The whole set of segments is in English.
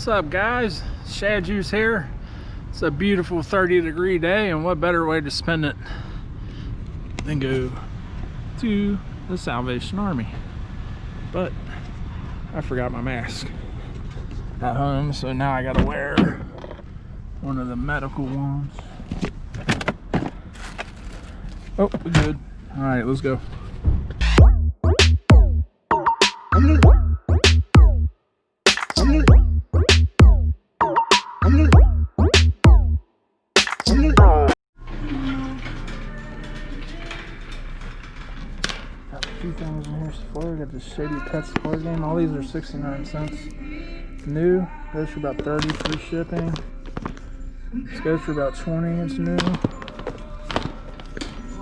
What's up, guys? Shadjuice here. It's a beautiful 30-degree day, and what better way to spend it than go to the Salvation Army. But I forgot my mask at home, so now I gotta wear one of the medical ones. Oh, we're good. All right, let's go. Got a few things in here so far. Got the Shady Pets card game. All these are 69 cents. New. Goes for about 30 free shipping. This goes for about 20. It's new.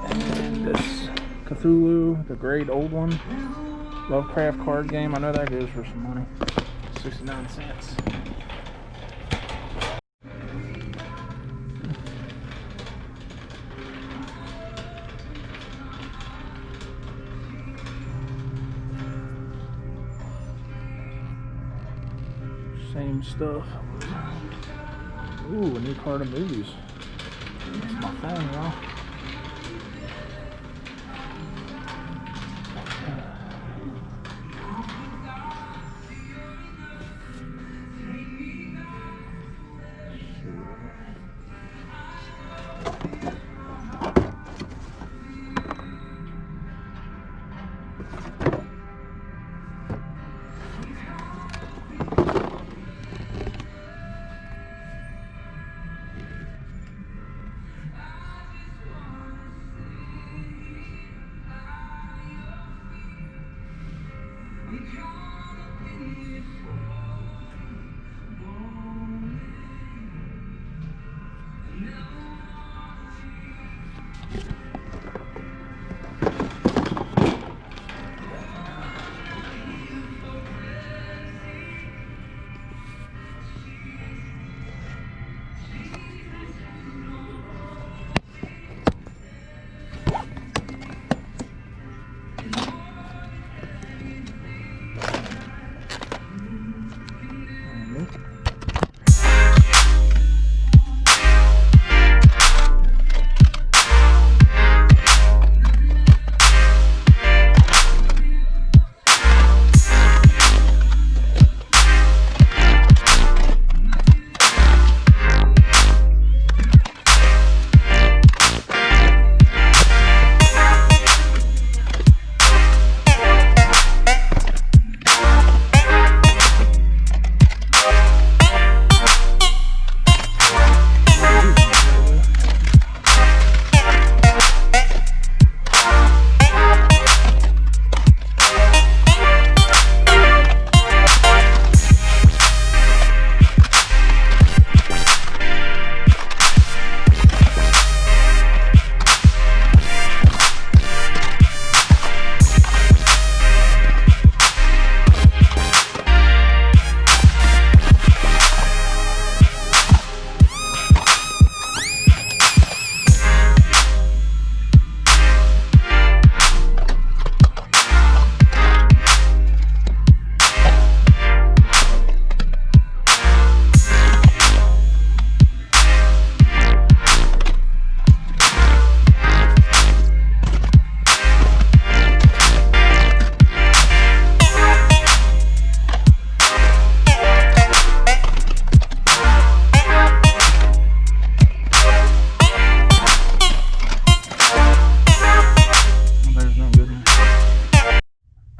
And this Cthulhu, the great old one. Lovecraft card game. I know that goes for some money. 69 cents. Same stuff. Ooh, a new card of movies. That's my thing, y'all.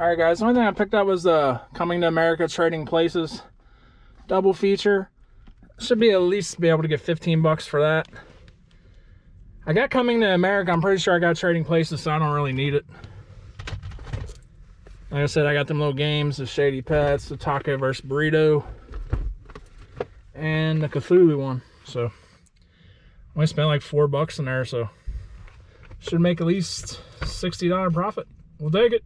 Alright guys, the only thing I picked up was the Coming to America Trading Places double feature. Should be at least be able to get 15 bucks for that. I got Coming to America, I'm pretty sure I got Trading Places, so I don't really need it. Like I said, I got them little games, the Shady Pets, the Taco vs. Burrito, and the Cthulhu one. So I only spent like 4 bucks in there, so should make at least $60 profit. We'll take it.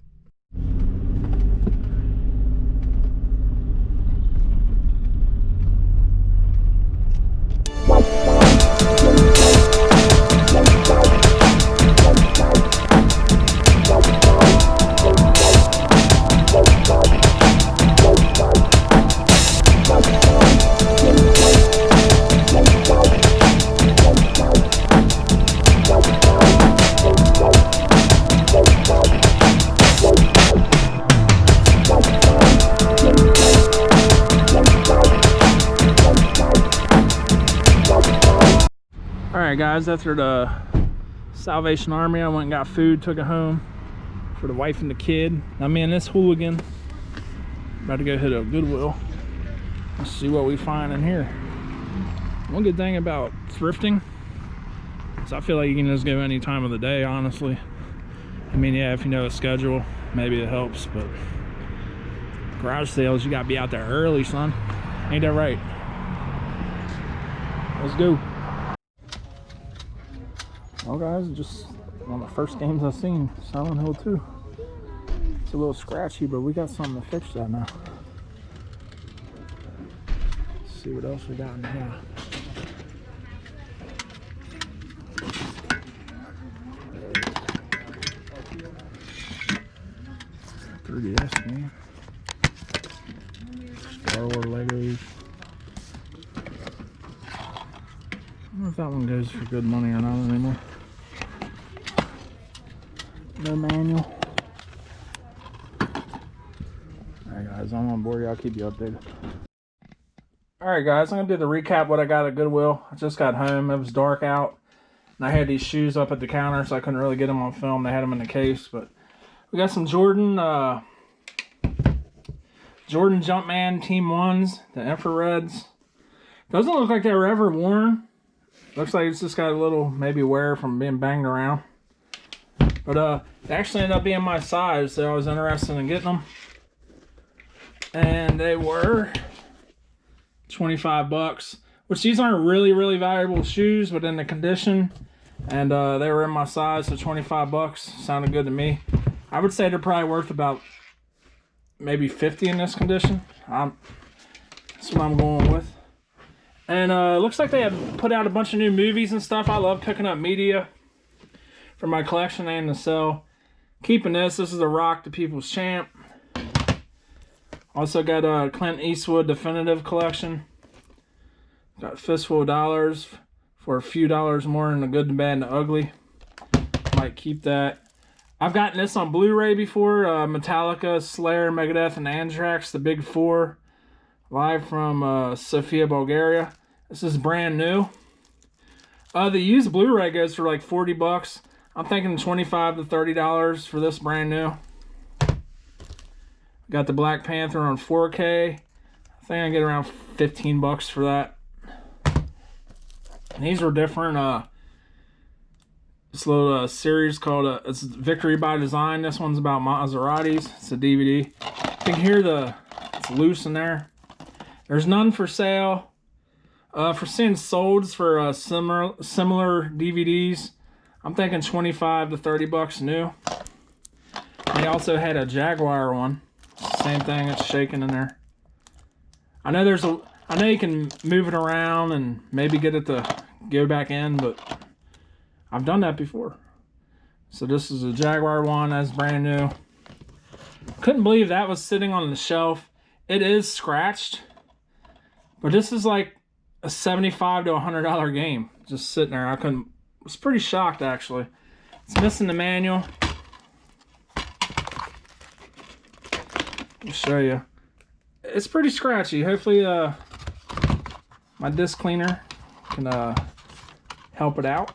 Alright guys, after the Salvation Army, I went and got food, took it home for the wife and the kid. Now me and this hooligan about to go hit a Goodwill. Let's see what we find in here. One good thing about thrifting is I feel like you can just go any time of the day, honestly. I mean, yeah, if you know a schedule, maybe it helps, but garage sales, you gotta be out there early, son. Ain't that right? Let's go. Well guys, just one of the first games I've seen, Silent Hill 2. It's a little scratchy, but we got something to fix that now. Let's see what else we got in here. 3DS game. Star Wars Legos. I don't know if that one goes for good money or not anymore. No manual. Alright guys, I'm on board. I'll keep you updated. Alright guys, I'm going to do the recap what I got at Goodwill. I just got home. It was dark out. And I had these shoes up at the counter, so I couldn't really get them on film. They had them in the case. But we got some Jordan Jumpman Team 1s. The infrareds. Doesn't look like they were ever worn. Looks like it's just got a little maybe wear from being banged around. But they actually ended up being my size, so I was interested in getting them. And they were 25 bucks, which these aren't really valuable shoes, but in the condition, and they were in my size, so 25 bucks sounded good to me. I would say they're probably worth about maybe 50 in this condition. That's what I'm going with. And it looks like they have put out a bunch of new movies and stuff. I love picking up media for my collection and to sell. Keeping this is a Rock the People's Champ. Also got a Clint Eastwood Definitive Collection. Got Fistful of Dollars for a few dollars more than the Good, the Bad, and the Ugly. Might keep that. I've gotten this on Blu-ray before. Metallica, Slayer, Megadeth, and Anthrax, the Big Four. Live from Sofia, Bulgaria. This is brand new. The used Blu-ray goes for like 40 bucks. I'm thinking $25 to $30 for this brand new. Got the Black Panther on 4K. I think I get around 15 bucks for that. And these were different. This little series called it's Victory by Design. This one's about Maseratis. It's a DVD. You can hear it's loose in there. There's none for sale. For seeing solds for similar DVDs, I'm thinking 25 to 30 bucks new. They also had a Jaguar one. Same thing, it's shaking in there. I know you can move it around and maybe get it to go back in, but I've done that before. So this is a Jaguar one, that's brand new. Couldn't believe that was sitting on the shelf. It is scratched, but this is like a $75 to $100 game just sitting there. I was pretty shocked actually. It's missing the manual. I'll show you. It's pretty scratchy. Hopefully my disc cleaner can help it out.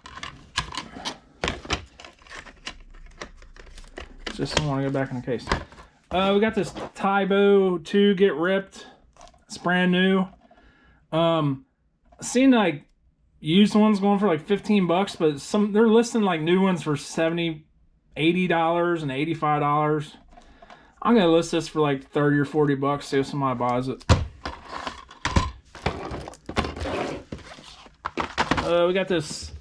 Just don't want to go back in the case. We got this Tybo 2 Get Ripped. It's brand new. I've seen like used ones going for like 15 bucks, but they're listing like new ones for $70, $80, and $85. I'm gonna list this for like 30 or 40 bucks, see if somebody buys it. We got this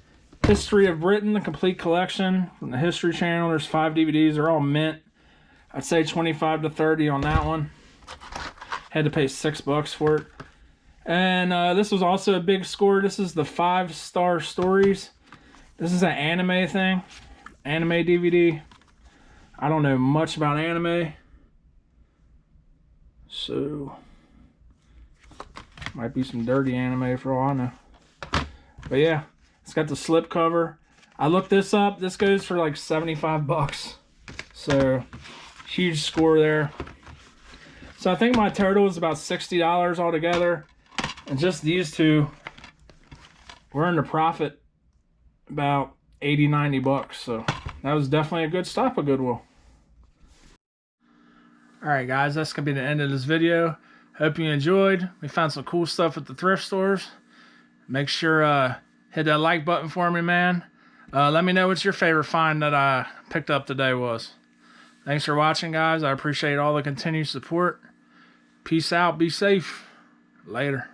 History of Britain, the complete collection from the History Channel. There's 5 DVDs, they're all mint. I'd say 25 to 30 on that one. Had to pay 6 bucks for it. And this was also a big score. This is the 5-Star Stories. This is an anime thing. Anime DVD. I don't know much about anime. So, might be some dirty anime for all I know. But yeah, it's got the slip cover. I looked this up. This goes for like 75 bucks. So, huge score there. So I think my total is about $60 altogether. And just these two, we're in the profit about 80-90 bucks. So that was definitely a good stop at Goodwill. Alright guys, that's gonna be the end of this video. Hope you enjoyed. We found some cool stuff at the thrift stores. Make sure hit that like button for me, man. Let me know what your favorite find that I picked up today was. Thanks for watching, guys. I appreciate all the continued support. Peace out. Be safe. Later.